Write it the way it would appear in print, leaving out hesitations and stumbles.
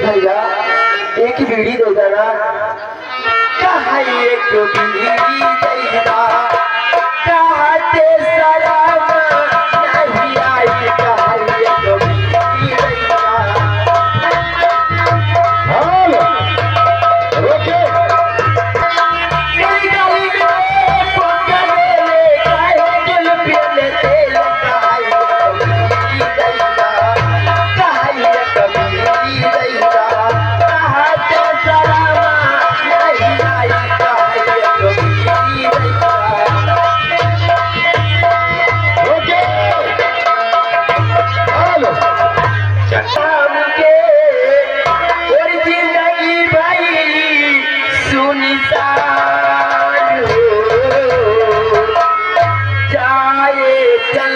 भैया एक बीड़ी दे देना। कहा एक बीड़ी दे देना, कहते सलाम नहीं आई, कहा एक बीड़ी दे देना। रोके मेरी गाड़ी में पकड़ ले, काहे दिल पे ले तेल, कहा एक बीड़ी दे देना, कहा एक बीड़ी दे देना, कहते सलाम नहीं आई, कहा एक बीड़ी दे देना। रोके हेलो शाम के और जिंदगी भाई सुनसान हो जाए, चल